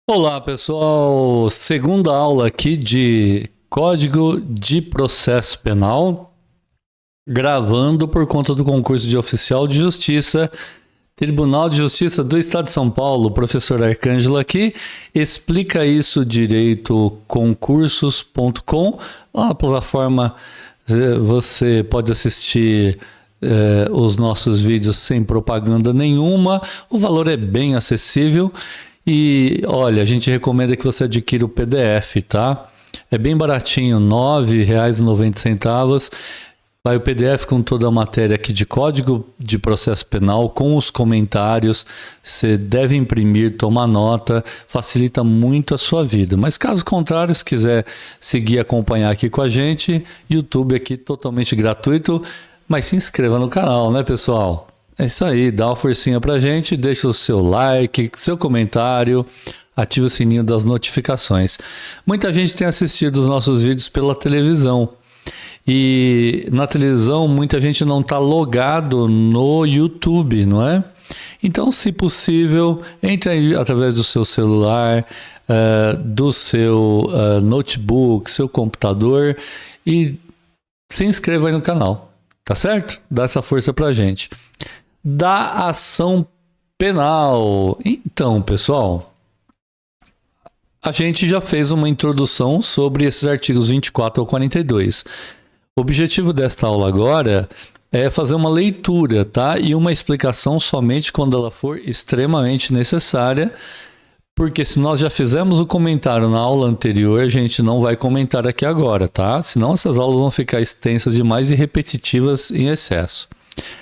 Olá, pessoal. Segunda aula aqui de Código de Processo Penal, gravando por conta do concurso de oficial de justiça, Tribunal de Justiça do Estado de São Paulo. O professor Arcângelo aqui explica isso direito concursos.com. Lá na plataforma você pode assistir os nossos vídeos sem propaganda nenhuma. O valor é bem acessível. E olha, a gente recomenda que você adquira o PDF, tá? É bem baratinho, R$ 9,90. Vai o PDF com toda a matéria aqui de Código de Processo Penal, com os comentários. Você deve imprimir, tomar nota, facilita muito a sua vida. Mas caso contrário, se quiser seguir e acompanhar aqui com a gente, YouTube aqui totalmente gratuito, mas se inscreva no canal, né, pessoal? É isso aí, dá uma forcinha pra gente, deixa o seu like, seu comentário, ativa o sininho das notificações. Muita gente tem assistido os nossos vídeos pela televisão. E na televisão muita gente não está logado no YouTube, não é? Então, se possível, entre aí através do seu celular, do seu notebook, seu computador e se inscreva aí no canal, tá certo? Dá essa força pra gente. Da ação penal. Então, pessoal, a gente já fez uma introdução sobre esses artigos 24 ao 42. O objetivo desta aula agora é fazer uma leitura, tá? E uma explicação somente quando ela for extremamente necessária, porque se nós já fizemos o comentário na aula anterior, a gente não vai comentar aqui agora, tá? Senão essas aulas vão ficar extensas demais e repetitivas em excesso.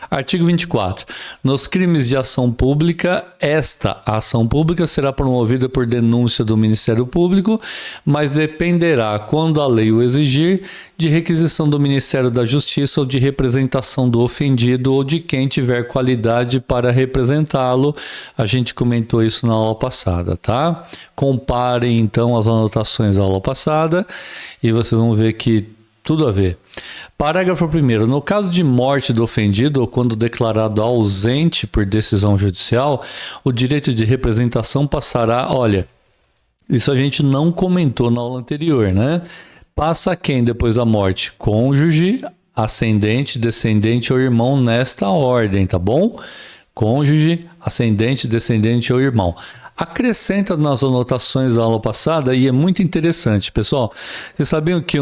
Artigo 24. Nos crimes de ação pública, esta ação pública será promovida por denúncia do Ministério Público, mas dependerá, quando a lei o exigir, de requisição do Ministério da Justiça ou de representação do ofendido ou de quem tiver qualidade para representá-lo. A gente comentou isso na aula passada, tá? Comparem então as anotações da aula passada e vocês vão ver que tudo a ver. Parágrafo 1º. No caso de morte do ofendido ou quando declarado ausente por decisão judicial, o direito de representação passará... Olha, isso a gente não comentou na aula anterior, né? Passa a quem depois da morte? Cônjuge, ascendente, descendente ou irmão nesta ordem, tá bom? Cônjuge, ascendente, descendente ou irmão. Acrescenta nas anotações da aula passada e é muito interessante, pessoal. Vocês sabiam que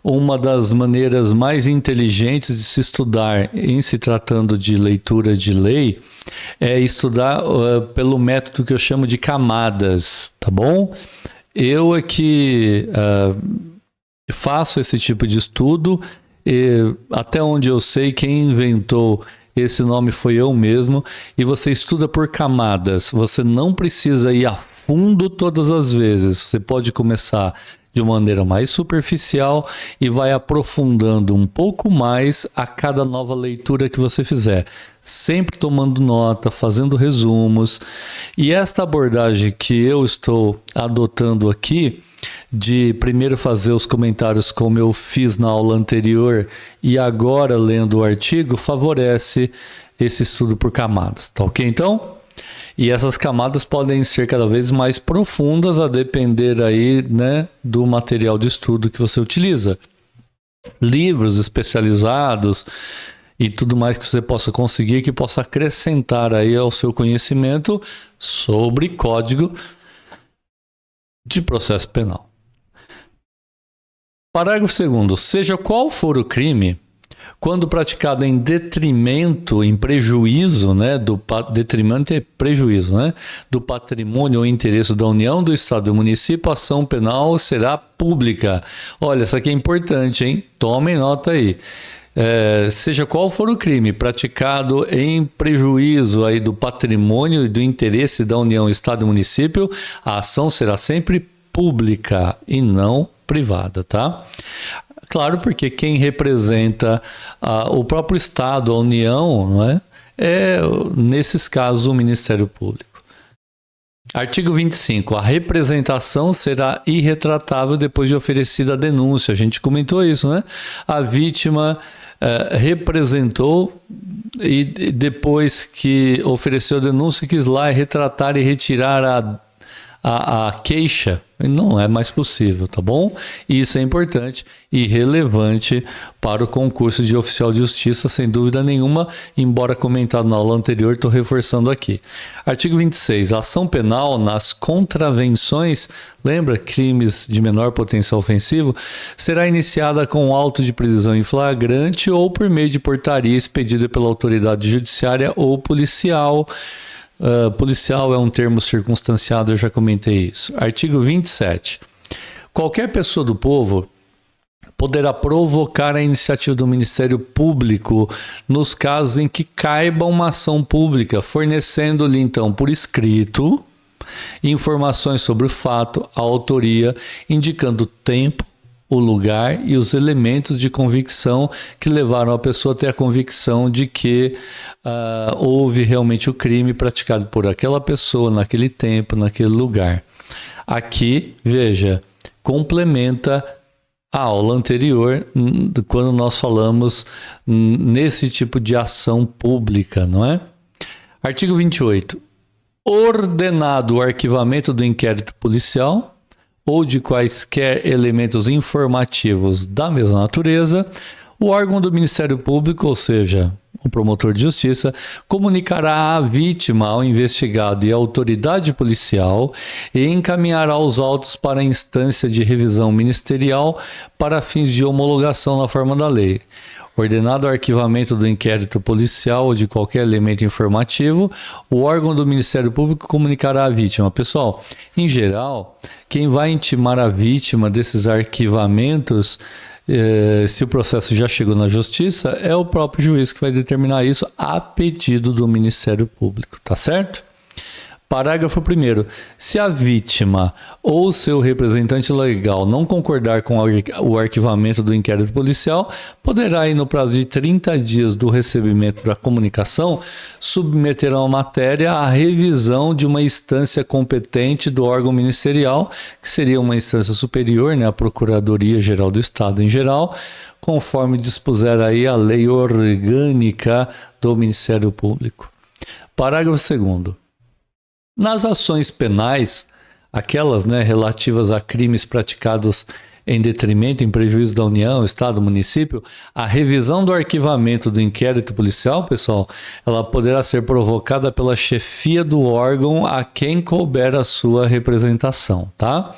uma das maneiras mais inteligentes de se estudar em se tratando de leitura de lei é estudar pelo método que eu chamo de camadas, tá bom? Eu aqui faço esse tipo de estudo e até onde eu sei quem inventou esse nome foi eu mesmo, e você estuda por camadas. Você não precisa ir a fundo todas as vezes. Você pode começar de uma maneira mais superficial e vai aprofundando um pouco mais a cada nova leitura que você fizer. Sempre tomando nota, fazendo resumos. E esta abordagem que eu estou adotando aqui, de primeiro fazer os comentários como eu fiz na aula anterior e agora lendo o artigo, favorece esse estudo por camadas, tá ok então? E essas camadas podem ser cada vez mais profundas a depender aí, né, do material de estudo que você utiliza. Livros especializados e tudo mais que você possa conseguir, que possa acrescentar aí ao seu conhecimento sobre Código de Processo Penal. Parágrafo 2º. Seja qual for o crime, quando praticado em detrimento, em prejuízo, né, detrimento é prejuízo, né, do patrimônio ou interesse da União, do Estado e do município, a ação penal será pública. Olha, isso aqui é importante, hein? Tomem nota aí. Seja qual for o crime praticado em prejuízo aí do patrimônio e do interesse da União, Estado e município, a ação será sempre pública e não privada, tá? Claro, porque quem representa o próprio Estado, a União, não é? Nesses casos, o Ministério Público. Artigo 25. A representação será irretratável depois de oferecida a denúncia. A gente comentou isso, né? A vítima representou e depois que ofereceu a denúncia quis lá retratar e retirar a queixa. Não é mais possível, tá bom? Isso é importante e relevante para o concurso de oficial de justiça, sem dúvida nenhuma, embora comentado na aula anterior, estou reforçando aqui. Artigo 26. A ação penal nas contravenções, lembra, crimes de menor potencial ofensivo, será iniciada com auto de prisão em flagrante ou por meio de portaria expedida pela autoridade judiciária ou policial. Policial é um termo circunstanciado, eu já comentei isso. Artigo 27. Qualquer pessoa do povo poderá provocar a iniciativa do Ministério Público nos casos em que caiba uma ação pública, fornecendo-lhe, então, por escrito, informações sobre o fato, a autoria, indicando o tempo, o lugar e os elementos de convicção que levaram a pessoa a ter a convicção de que houve realmente o crime praticado por aquela pessoa, naquele tempo, naquele lugar. Aqui, veja, complementa a aula anterior, quando nós falamos nesse tipo de ação pública, não é? Artigo 28. Ordenado o arquivamento do inquérito policial ou de quaisquer elementos informativos da mesma natureza, o órgão do Ministério Público, ou seja, o promotor de justiça, comunicará à vítima, ao investigado e à autoridade policial e encaminhará os autos para a instância de revisão ministerial para fins de homologação na forma da lei. Ordenado o arquivamento do inquérito policial ou de qualquer elemento informativo, o órgão do Ministério Público comunicará à vítima. Pessoal, em geral, quem vai intimar a vítima desses arquivamentos, se o processo já chegou na justiça, é o próprio juiz que vai determinar isso a pedido do Ministério Público, tá certo? Parágrafo 1º. Se a vítima ou seu representante legal não concordar com o arquivamento do inquérito policial, poderá, no prazo de 30 dias do recebimento da comunicação, submeter a matéria à revisão de uma instância competente do órgão ministerial, que seria uma instância superior, né, a Procuradoria-Geral do Estado em geral, conforme dispuser aí a lei orgânica do Ministério Público. Parágrafo 2º. Nas ações penais, aquelas, né, relativas a crimes praticados em detrimento, em prejuízo da União, Estado, Município, a revisão do arquivamento do inquérito policial, pessoal, ela poderá ser provocada pela chefia do órgão a quem couber a sua representação, tá?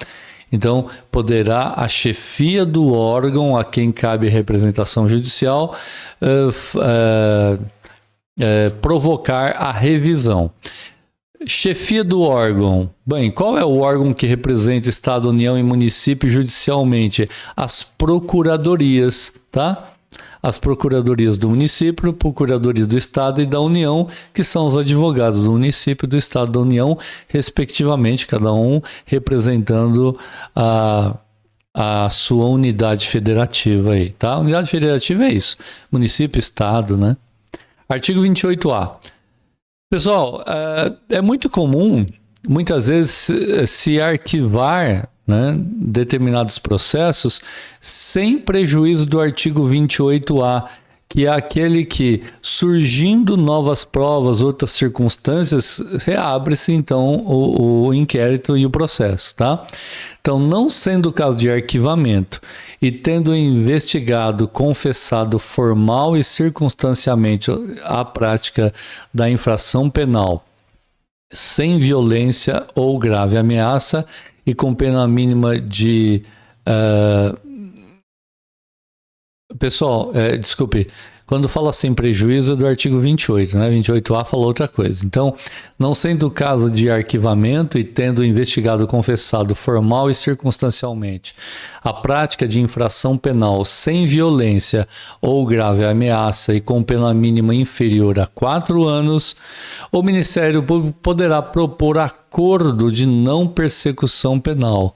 Então, poderá a chefia do órgão a quem cabe representação judicial provocar a revisão. Chefia do órgão. Bem, qual é o órgão que representa Estado, União e município judicialmente? As procuradorias, tá? As procuradorias do município, procuradoria do Estado e da União, que são os advogados do município, do Estado e da União, respectivamente, cada um representando a sua unidade federativa aí, tá? Unidade federativa é isso, município, Estado, né? Artigo 28A. Pessoal, é muito comum, muitas vezes, se arquivar, né, determinados processos sem prejuízo do artigo 28A, que é aquele que, surgindo novas provas, outras circunstâncias, reabre-se então o inquérito e o processo, tá? Então, não sendo o caso de arquivamento e tendo investigado, confessado formal e circunstancialmente a prática da infração penal sem violência ou grave ameaça e com pena mínima de... Pessoal, desculpe, quando fala sem prejuízo é do artigo 28, né? 28A fala outra coisa. Então, não sendo o caso de arquivamento e tendo investigado, confessado formal e circunstancialmente a prática de infração penal sem violência ou grave ameaça e com pena mínima inferior a 4 anos, o Ministério Público poderá propor acordo de não persecução penal.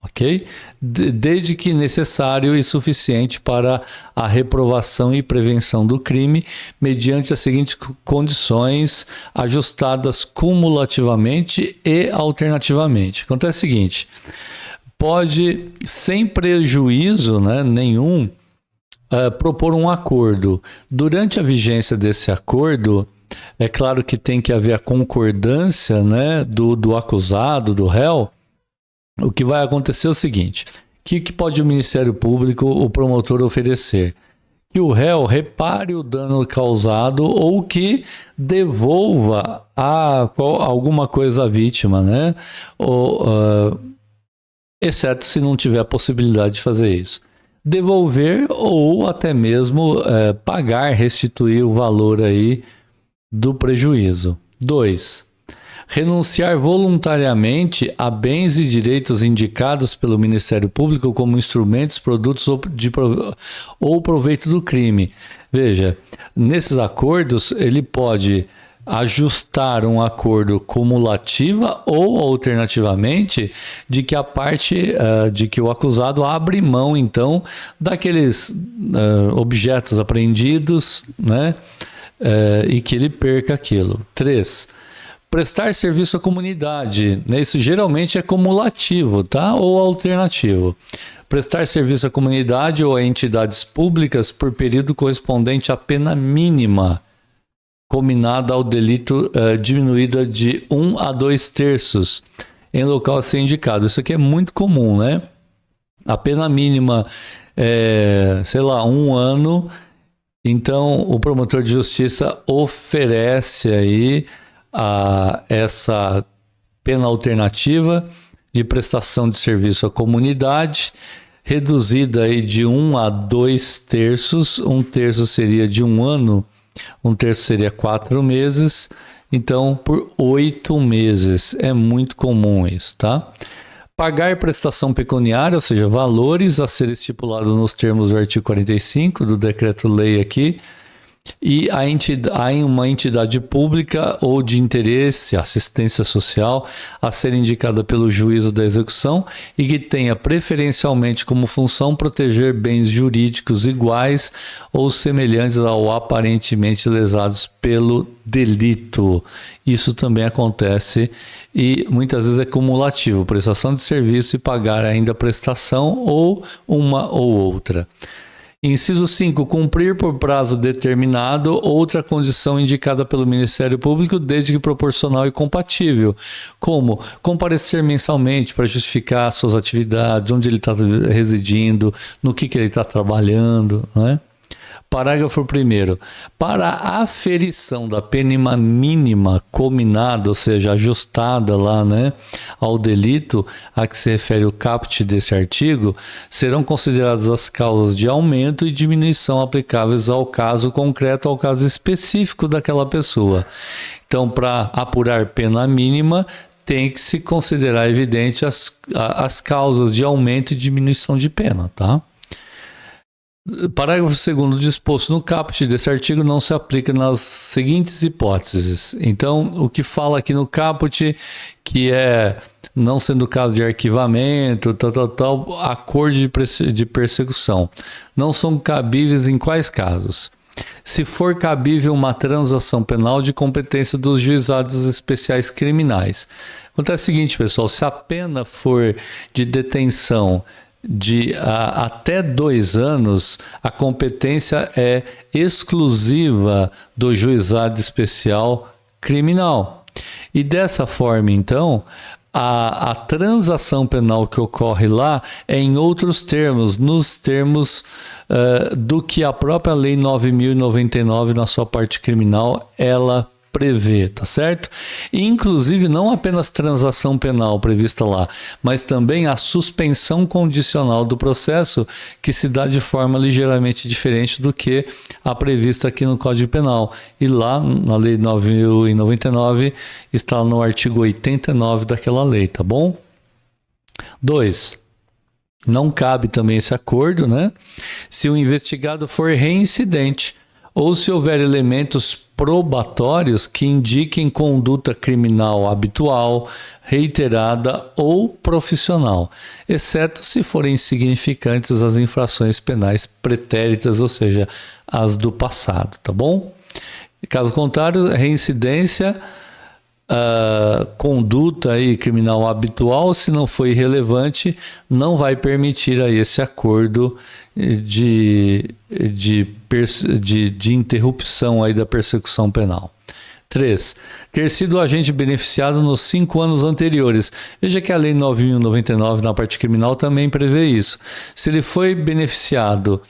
Ok? Desde que necessário e suficiente para a reprovação e prevenção do crime, mediante as seguintes condições ajustadas cumulativamente e alternativamente. Acontece o seguinte, pode, sem prejuízo, né, nenhum, propor um acordo. Durante a vigência desse acordo, é claro que tem que haver a concordância, né, do acusado, do réu. O que vai acontecer é o seguinte: que pode o Ministério Público, o promotor, oferecer? Que o réu repare o dano causado ou que devolva alguma coisa à vítima, né? Exceto se não tiver a possibilidade de fazer isso. Devolver ou até mesmo pagar, restituir o valor aí do prejuízo. 2. Renunciar voluntariamente a bens e direitos indicados pelo Ministério Público como instrumentos, produtos ou proveito do crime. Veja, nesses acordos ele pode ajustar um acordo cumulativa ou alternativamente de que a parte de que o acusado abre mão então daqueles objetos apreendidos, né, e que ele perca aquilo. 3. Prestar serviço à comunidade, né? Isso geralmente é cumulativo, tá? Ou alternativo. Prestar serviço à comunidade ou a entidades públicas por período correspondente à pena mínima combinada ao delito diminuída de 1 a 2/3 em local a ser indicado. Isso aqui é muito comum, né? A pena mínima é, 1 ano. Então, o promotor de justiça oferece aí essa pena alternativa de prestação de serviço à comunidade, reduzida aí de 1 a 2/3. 1/3 seria de 1 ano, 1/3 seria 4 meses, então por 8 meses. É muito comum isso, tá? Pagar prestação pecuniária, ou seja, valores a ser estipulados nos termos do artigo 45 do decreto-lei aqui, e uma entidade pública ou de interesse, assistência social, a ser indicada pelo juízo da execução e que tenha preferencialmente como função proteger bens jurídicos iguais ou semelhantes ao aparentemente lesados pelo delito. Isso também acontece e muitas vezes é cumulativo, prestação de serviço e pagar ainda prestação ou uma ou outra. Inciso 5. Cumprir por prazo determinado outra condição indicada pelo Ministério Público, desde que proporcional e compatível, como comparecer mensalmente para justificar suas atividades, onde ele está residindo, no que ele está trabalhando, né? Parágrafo 1º. Para a aferição da pena mínima combinada, ou seja, ajustada lá, né, ao delito a que se refere o caput desse artigo, serão consideradas as causas de aumento e diminuição aplicáveis ao caso concreto, ao caso específico daquela pessoa. Então, para apurar pena mínima, tem que se considerar evidente as causas de aumento e diminuição de pena, tá? Parágrafo 2º. Disposto no caput desse artigo não se aplica nas seguintes hipóteses. Então, o que fala aqui no caput, que é não sendo caso de arquivamento, acordo de persecução, não são cabíveis em quais casos? Se for cabível uma transação penal de competência dos juizados especiais criminais. Acontece o seguinte, pessoal, se a pena for de detenção de até 2 anos, a competência é exclusiva do juizado especial criminal. E dessa forma, então, a transação penal que ocorre lá é em outros termos, nos termos do que a própria Lei 9.099, na sua parte criminal, ela prevê, tá certo? E, inclusive, não apenas transação penal prevista lá, mas também a suspensão condicional do processo, que se dá de forma ligeiramente diferente do que a prevista aqui no Código Penal. E lá, na Lei 9.099, está no artigo 89 daquela lei, tá bom? 2. Não cabe também esse acordo, né? Se o investigado for reincidente ou se houver elementos probatórios que indiquem conduta criminal habitual, reiterada ou profissional, exceto se forem insignificantes as infrações penais pretéritas, ou seja, as do passado, tá bom? Caso contrário, reincidência, conduta aí criminal habitual, se não for irrelevante, não vai permitir aí esse acordo de interrupção aí da persecução penal. 3. Ter sido agente beneficiado nos 5 anos anteriores. Veja que a Lei 9.099, na parte criminal, também prevê isso. Se ele foi beneficiado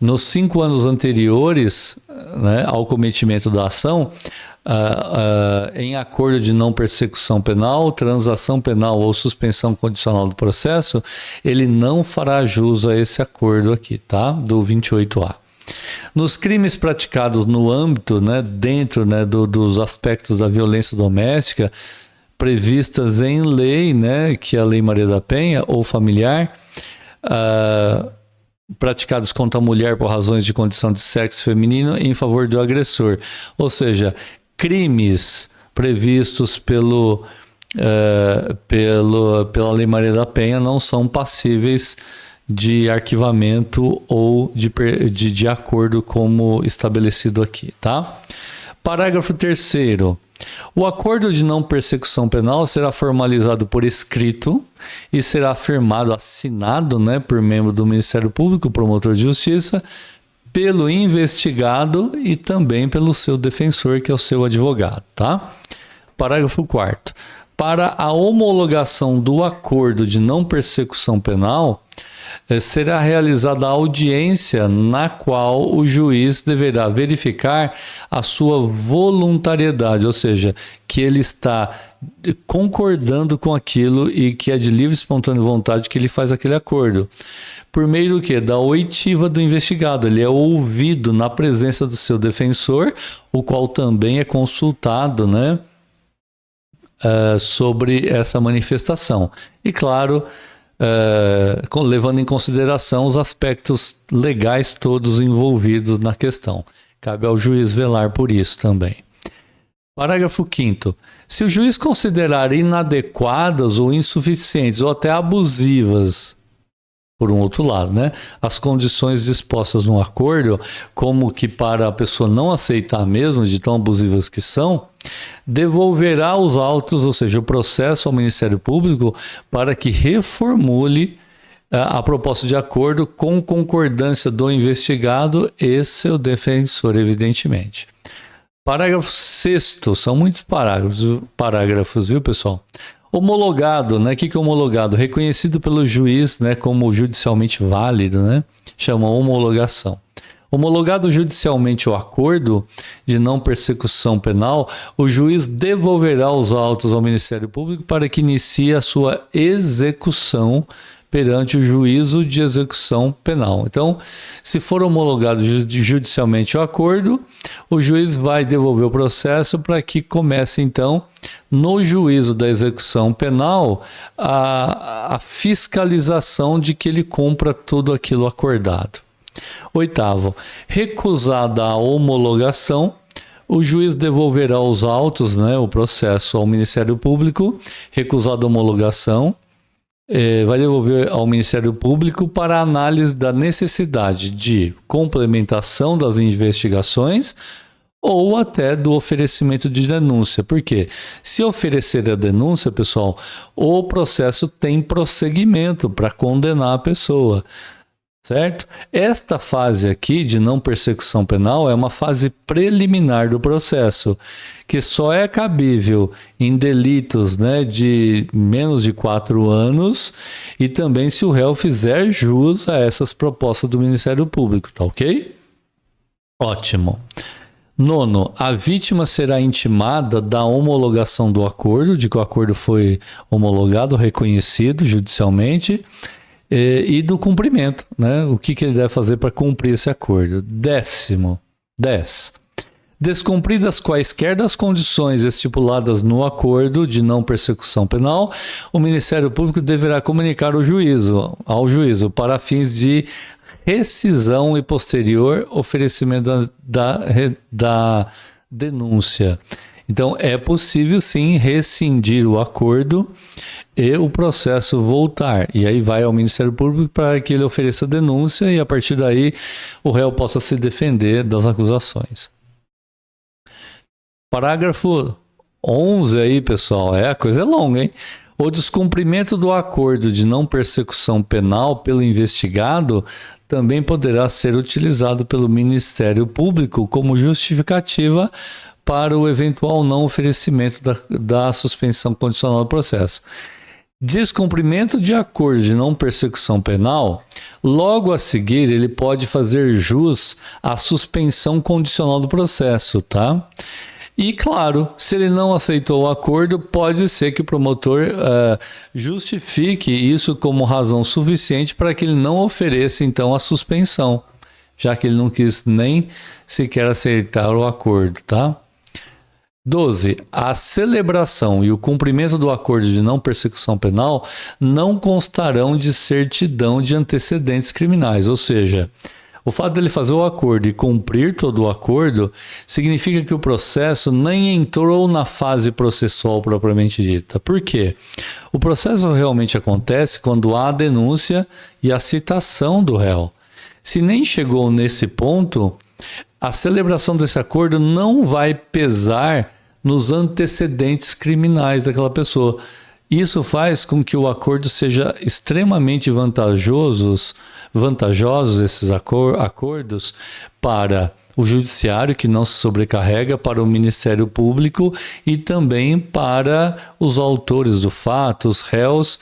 nos 5 anos anteriores, né, ao cometimento da ação, em acordo de não persecução penal, transação penal ou suspensão condicional do processo, ele não fará jus a esse acordo aqui, tá? Do 28A. Nos crimes praticados no âmbito, né, dentro, né, dos aspectos da violência doméstica, previstas em lei, né, que é a Lei Maria da Penha, ou familiar, praticados contra a mulher por razões de condição de sexo feminino em favor do agressor. Ou seja, crimes previstos pela Lei Maria da Penha não são passíveis de arquivamento ou de acordo como estabelecido aqui, tá? Parágrafo 3º. O acordo de não persecução penal será formalizado por escrito e será firmado, assinado, né, por membro do Ministério Público, promotor de justiça, pelo investigado e também pelo seu defensor, que é o seu advogado, tá? Parágrafo 4º. Para a homologação do acordo de não persecução penal, será realizada a audiência na qual o juiz deverá verificar a sua voluntariedade, ou seja, que ele está concordando com aquilo e que é de livre e espontânea vontade que ele faz aquele acordo. Por meio do quê? Da oitiva do investigado. Ele é ouvido na presença do seu defensor, o qual também é consultado, né, sobre essa manifestação. E claro, levando em consideração os aspectos legais todos envolvidos na questão. Cabe ao juiz velar por isso também. Parágrafo 5º. Se o juiz considerar inadequadas ou insuficientes ou até abusivas, por um outro lado, né, as condições dispostas no acordo, como que para a pessoa não aceitar mesmo, de tão abusivas que são, devolverá os autos, ou seja, o processo ao Ministério Público para que reformule a proposta de acordo com concordância do investigado e seu defensor, evidentemente. Parágrafo 6º, são muitos parágrafos, viu, pessoal? Homologado, né? O que é homologado? Reconhecido pelo juiz, né, como judicialmente válido, né? Chama homologação. Homologado judicialmente o acordo de não persecução penal, o juiz devolverá os autos ao Ministério Público para que inicie a sua execução perante o juízo de execução penal. Então, se for homologado judicialmente o acordo, o juiz vai devolver o processo para que comece, então, no juízo da execução penal, a fiscalização de que ele cumpra tudo aquilo acordado. 8º, recusada a homologação, o juiz devolverá os autos, né, o processo ao Ministério Público. Recusada a homologação, vai devolver ao Ministério Público para análise da necessidade de complementação das investigações ou até do oferecimento de denúncia. Por quê? Se oferecer a denúncia, pessoal, o processo tem prosseguimento para condenar a pessoa. Certo? Esta fase aqui de não persecução penal é uma fase preliminar do processo, que só é cabível em delitos, né, de menos de 4 anos e também se o réu fizer jus a essas propostas do Ministério Público, tá ok? Ótimo. 9º, a vítima será intimada da homologação do acordo, de que o acordo foi homologado, reconhecido judicialmente, e do cumprimento, né? O que ele deve fazer para cumprir esse acordo. 10º, descumpridas quaisquer das condições estipuladas no acordo de não persecução penal, o Ministério Público deverá comunicar ao juízo para fins de rescisão e posterior oferecimento da denúncia. Então, é possível sim rescindir o acordo e o processo voltar. E aí vai ao Ministério Público para que ele ofereça a denúncia e a partir daí o réu possa se defender das acusações. Parágrafo 11 aí, pessoal, a coisa é longa, hein? O descumprimento do acordo de não persecução penal pelo investigado também poderá ser utilizado pelo Ministério Público como justificativa para o eventual não oferecimento da suspensão condicional do processo. Descumprimento de acordo de não persecução penal, logo a seguir ele pode fazer jus à suspensão condicional do processo, tá? E claro, se ele não aceitou o acordo, pode ser que o promotor justifique isso como razão suficiente para que ele não ofereça então a suspensão, já que ele não quis nem sequer aceitar o acordo, tá? 12. A celebração e o cumprimento do acordo de não persecução penal não constarão de certidão de antecedentes criminais, ou seja, o fato dele fazer o acordo e cumprir todo o acordo significa que o processo nem entrou na fase processual propriamente dita. Por quê? O processo realmente acontece quando há a denúncia e a citação do réu. Se nem chegou nesse ponto, a celebração desse acordo não vai pesar nos antecedentes criminais daquela pessoa. Isso faz com que o acordo seja extremamente vantajosos esses acordos para o judiciário, que não se sobrecarrega, para o Ministério Público e também para os autores do fato, os réus,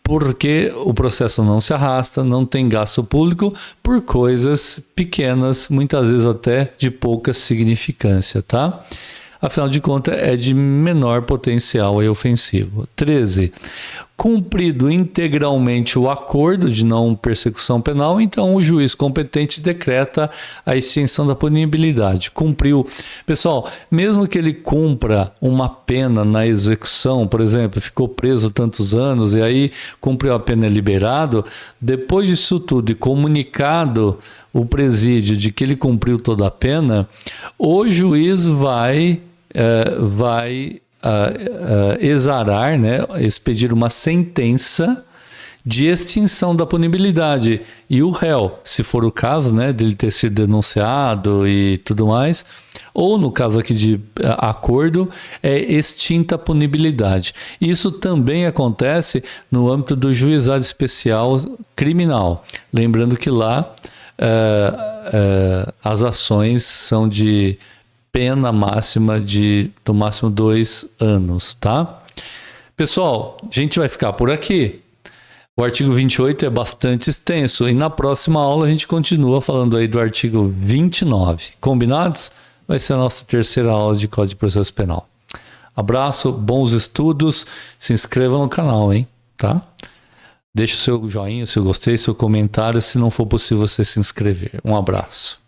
porque o processo não se arrasta, não tem gasto público por coisas pequenas, muitas vezes até de pouca significância, tá? Afinal de contas, é de menor potencial e ofensivo. 13. Cumprido integralmente o acordo de não persecução penal, então o juiz competente decreta a extinção da punibilidade. Cumpriu. Pessoal, mesmo que ele cumpra uma pena na execução, por exemplo, ficou preso tantos anos e aí cumpriu a pena e é liberado, depois disso tudo e comunicado o presídio de que ele cumpriu toda a pena, o juiz vai exarar, né, expedir uma sentença de extinção da punibilidade. E o réu, se for o caso, né, dele ter sido denunciado e tudo mais, ou no caso aqui de acordo, é extinta a punibilidade. Isso também acontece no âmbito do juizado especial criminal. Lembrando que lá as ações são de pena máxima de no máximo 2 anos, tá? Pessoal, a gente vai ficar por aqui. O artigo 28 é bastante extenso e na próxima aula a gente continua falando aí do artigo 29. Combinados? Vai ser a nossa terceira aula de Código de Processo Penal. Abraço, bons estudos, se inscreva no canal, hein? Tá? Deixe o seu joinha, seu gostei, seu comentário, se não for possível você se inscrever. Um abraço.